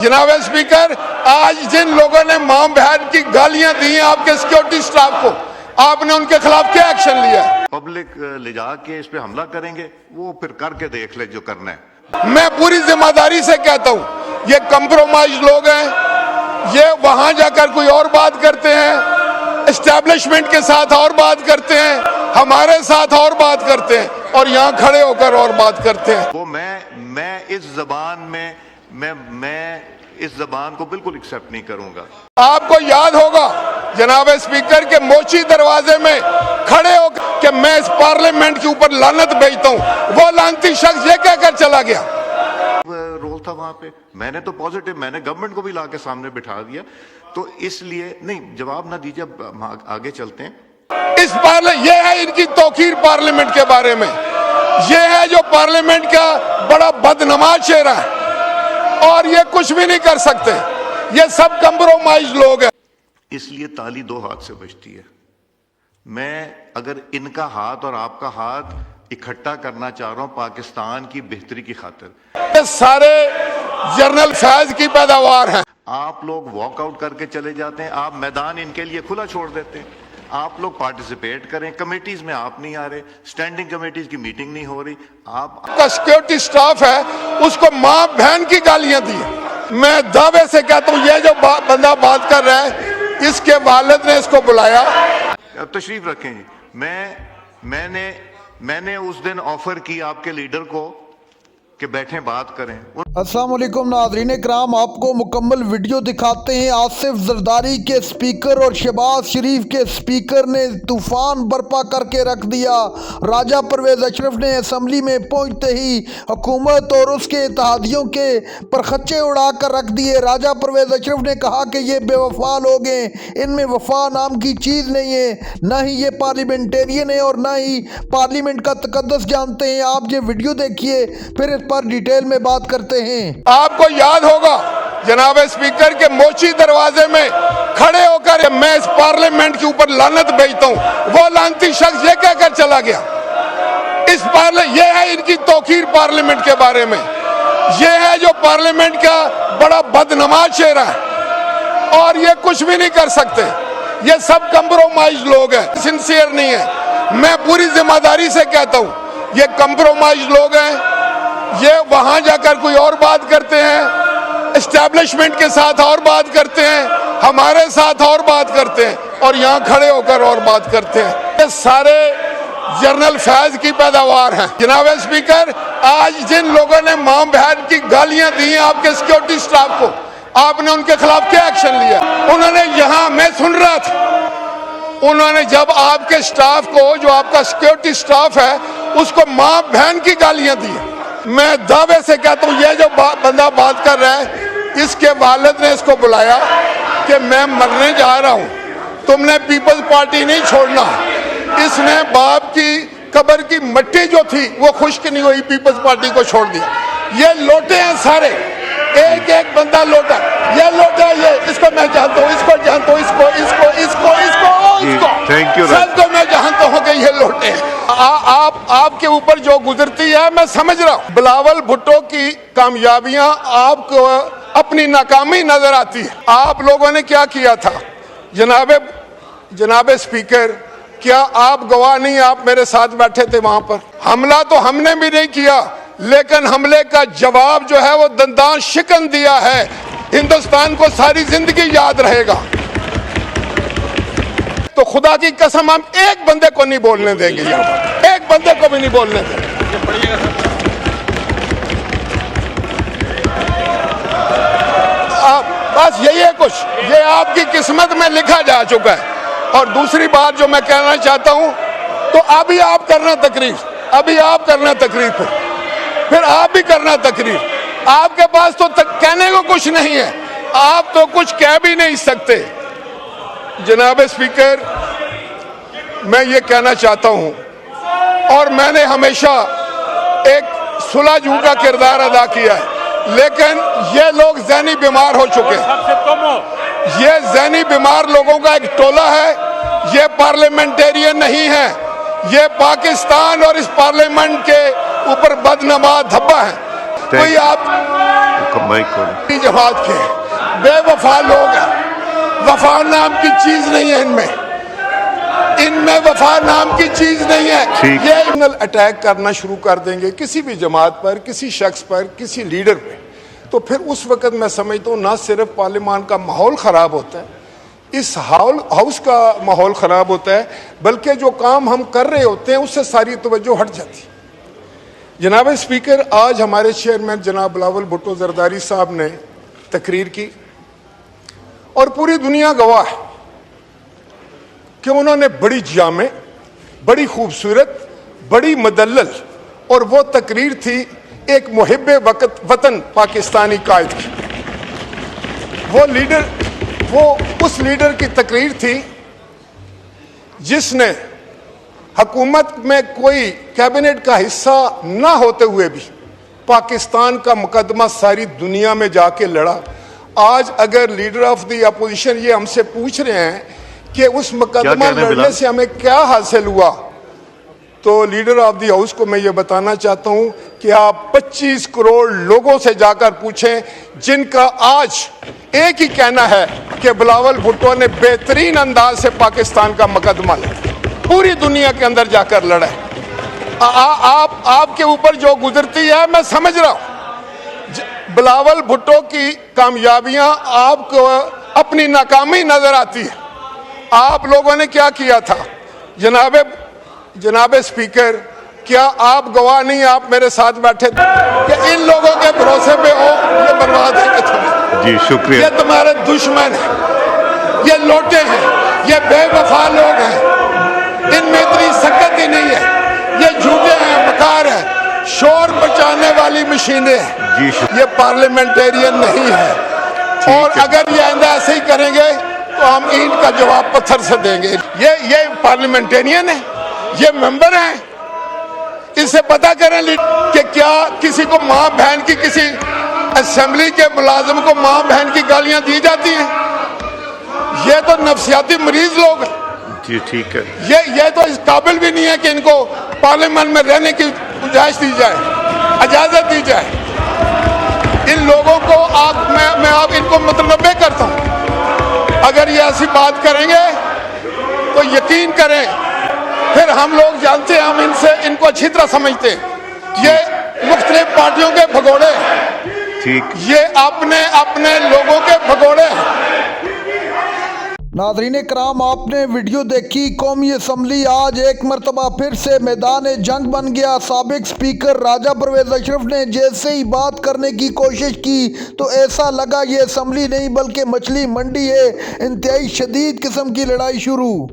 जनाब स्पीकर, आज जिन लोगों ने मां बहन की गालियां दी हैं आपके सिक्योरिटी स्टाफ को, आपने उनके खिलाफ क्या एक्शन लिया? पब्लिक ले जाके इस पे हमला करेंगे, वो फिर करके देख ले जो करना है। मैं पूरी जिम्मेदारी से कहता हूं, ये कंप्रोमाइज लोग हैं, ये वहां जाकर कोई और बात करते हैं, एस्टैब्लिशमेंट के साथ और बात करते हैं, हमारे साथ और बात करते हैं और यहाँ खड़े होकर और बात करते हैं। वो मैं इस जबान में मैं इस जबान को बिल्कुल एक्सेप्ट नहीं करूंगा। आपको याद होगा जनाब स्पीकर के मोची दरवाजे में खड़े होकर कि मैं इस पार्लियामेंट के ऊपर लानत भेजता हूं, वो लानती शख्स ये कहकर चला गया। रोल था वहां पे, मैंने तो पॉजिटिव, मैंने गवर्नमेंट को भी लाके सामने बिठा दिया, तो इसलिए नहीं जवाब ना दीजिए, आगे चलते हैं। इस ये है इनकी तौकीर पार्लियामेंट के बारे में, ये है जो पार्लियामेंट का बड़ा बदनमाज चेहरा है और ये कुछ भी नहीं कर सकते, ये सब कंप्रोमाइज लोग हैं। इसलिए ताली दो हाथ से बजती है। मैं अगर इनका हाथ और आपका हाथ इकट्ठा करना चाह रहा हूं पाकिस्तान की बेहतरी की खातिर। ये सारे जनरल फैज की पैदावार हैं। आप लोग वॉकआउट करके चले जाते हैं, आप मैदान इनके लिए खुला छोड़ देते हैं, आप लोग पार्टिसिपेट करें, कमेटीज में आप नहीं आ रहे, स्टैंडिंग कमेटीज की मीटिंग नहीं हो रही। आपका सिक्योरिटी स्टाफ है उसको मां बहन की गालियां दी। मैं दावे से कहता हूं, ये जो बंदा बात कर रहा है इसके वालिद ने इसको बुलाया। अब तशरीफ रखें जी। मैंने उस दिन ऑफर की आपके लीडर को कि बैठें बात करें। अस्सलाम वालेकुम नाज़रीन इकराम, आपको मुकम्मल वीडियो दिखाते हैं। आसिफ जरदारी के स्पीकर और शहबाज शरीफ के स्पीकर ने तूफान बर्पा करके रख दिया। राजा परवेज़ अशरफ ने असम्बली में पहुंचते ही हुकूमत और उसके इत्तेहादियों के परखच्चे उड़ा कर रख दिए। राजा परवेज़ अशरफ ने कहा कि ये बेवफा लोग हैं, इनमें वफा नाम की चीज़ नहीं है, ना ही ये पार्लियामेंटेरियन है और ना ही पार्लियामेंट का तकद्दुस जानते हैं। आप ये वीडियो देखिए, फिर पर डिटेल में बात करते हैं। आपको याद होगा जनाब स्पीकर के मोची दरवाजे में खड़े होकर मैं इस पार्लियामेंट के ऊपर लानत भेजता हूं, वो लानती शख्स ये कहकर चला गया। ये है इनकी तौकीर पार्लियामेंट के बारे में, ये है जो पार्लियामेंट का बड़ा बदनमाज चेहरा है और ये कुछ भी नहीं कर सकते, ये सब कंप्रोमाइज लोग हैं, सिंसियर नहीं है। मैं पूरी जिम्मेदारी से कहता हूं, ये कंप्रोमाइज लोग हैं, ये वहां जाकर कोई और बात करते हैं, एस्टैब्लिशमेंट के साथ और बात करते हैं, हमारे साथ और बात करते हैं और यहाँ खड़े होकर और बात करते हैं। ये सारे जनरल फैज की पैदावार हैं। जनाब स्पीकर, आज जिन लोगों ने मां बहन की गालियां दी हैं आपके सिक्योरिटी स्टाफ को, आपने उनके खिलाफ क्या एक्शन लिया? उन्होंने यहाँ, मैं सुन रहा था, उन्होंने जब आपके स्टाफ को, जो आपका सिक्योरिटी स्टाफ है, उसको मां बहन की गालियां दी। मैं दावे से कहता हूं, ये जो बंदा बात कर रहा है इसके वालिद ने इसको बुलाया कि मैं मरने जा रहा हूं, तुमने पीपल्स पार्टी नहीं छोड़ना। इसने बाप की कब्र की मिट्टी जो थी वो खुश्क नहीं हुई, पीपल्स पार्टी को छोड़ दिया। ये लोटे हैं सारे, एक एक बंदा लोटा, ये लोटा, ये इसको मैं जानता हूँ, इसको जानता हूँ, इसको इसको इसको इसको थैंक यू, सबको मैं जानता हूँ कि ये लोटे हैं। आपके ऊपर जो गुजरती है मैं समझ रहा हूँ। बिलावल भुट्टो की कामयाबियां आपको अपनी नाकामी नजर आती है। आप लोगों ने क्या किया था जनाब स्पीकर, क्या आप गवाह नहीं, आप मेरे साथ बैठे थे वहां पर। हमला तो हमने भी नहीं किया, लेकिन हमले का जवाब जो है वो दंदान शिकन दिया है, हिंदुस्तान को सारी जिंदगी याद रहेगा। तो खुदा की कसम हम एक बंदे को नहीं बोलने देंगे, यहाँ पर एक बंदे को भी नहीं बोलने देंगे। बस यही है कुछ, ये आपकी किस्मत में लिखा जा चुका है। और दूसरी बात जो मैं कहना चाहता हूं, तो अभी आप करना तकरीर, अभी आप करना तकरीर, फिर आप भी करना तकरीर। आपके पास तो कहने को कुछ नहीं है, आप तो कुछ कह भी नहीं सकते। जनाब स्पीकर, मैं ये कहना चाहता हूं, और मैंने हमेशा एक सुलझू का किरदार अदा किया है, लेकिन ये लोग ज़हनी बीमार हो चुके हैं। ये ज़हनी बीमार लोगों का एक टोला है, ये पार्लियामेंटेरियन नहीं है, ये पाकिस्तान और इस पार्लियामेंट के ऊपर बदनमा धब्बा है। कोई आप जमात के बेवफा लोग हैं। वफा नाम की चीज नहीं है इनमें वफा नाम की चीज नहीं है। ये अटैक करना शुरू कर देंगे किसी भी जमात पर, किसी शख्स पर, किसी लीडर पे, तो फिर उस वक्त मैं समझता हूँ ना सिर्फ पार्लियामान का माहौल ख़राब होता है, इस हाउस का माहौल ख़राब होता है, बल्कि जो काम हम कर रहे होते हैं उससे सारी तवज्जो हट जाती है। जनाब स्पीकर, आज हमारे चेयरमैन जनाब बिलावल भुट्टो जरदारी साहब ने तकरीर की और पूरी दुनिया गवाह है कि उन्होंने बड़ी जामे, बड़ी खूबसूरत, बड़ी मदल्लल और वो तकरीर थी एक मुहिब्बे वतन पाकिस्तानी कायद की। वो उस लीडर की तकरीर थी जिसने हुकूमत में कोई कैबिनेट का हिस्सा ना होते हुए भी पाकिस्तान का मुकदमा सारी दुनिया में जाके लड़ा। आज अगर लीडर ऑफ द अपोजिशन ये हमसे पूछ रहे हैं कि उस मुकदमा लड़ने से हमें क्या हासिल हुआ, तो लीडर ऑफ द हाउस को मैं ये बताना चाहता हूं कि आप 25 करोड़ लोगों से जाकर पूछें जिनका आज एक ही कहना है कि बिलावल भुट्टो ने बेहतरीन अंदाज से पाकिस्तान का मुकदमा लड़ा, पूरी दुनिया के अंदर जाकर लड़ा है। आपके ऊपर जो गुजरती है मैं समझ रहा हूं। बिलावल भुट्टो की कामयाबियां आपको अपनी नाकामी नजर आती है। आप लोगों ने क्या किया था जनाब स्पीकर, क्या आप गवाह नहीं, आप मेरे साथ बैठे थे कि इन लोगों के भरोसे पे हो ये बर्बाद है कि तुम्हें। जी शुक्रिया। ये तुम्हारे दुश्मन हैं, ये लोटे हैं, ये बेवफा लोग हैं, इनमें इतनी सकत ही नहीं है, ये झूठे हैं, मकार है, शोर बचाने वाली मशीनें हैं। ये पार्लियामेंटेरियन नहीं है और अगर ये आइंदा ऐसे ही करेंगे तो हम ईंट का जवाब पत्थर से देंगे। ये पार्लियामेंटेरियन है, ये मेंबर हैं, इससे पता करें कि क्या किसी को मां बहन की, किसी असेंबली के मुलाजिम को मां बहन की गालियां दी जाती हैं? ये तो नफसियाती मरीज लोग हैं। जी ठीक है। ये तो इस काबिल भी नहीं है कि इनको पार्लियामेंट में रहने की गुंजाइश दी जाए, इजाजत दी जाए। इन लोगों को मैं आप इनको मुतनब्बे करता हूं, अगर ये ऐसी बात करेंगे तो यकीन करें फिर हम लोग जानते हैं, हम इनको अच्छी तरह समझते हैं। ये मुख्तलिफ पार्टियों के भगोड़े, ठीक, ये अपने लोगों के भगोड़े हैं। नाज़रीन कराम, आपने वीडियो देखी। कौमी असम्बली आज एक मरतबा फिर से मैदान जंग बन गया। साबिक स्पीकर राजा परवेज अशरफ ने जैसे ही बात करने की कोशिश की तो ऐसा लगा ये असम्बली नहीं बल्कि मछली मंडी है। इंतहाई शदीद किस्म की लड़ाई शुरू।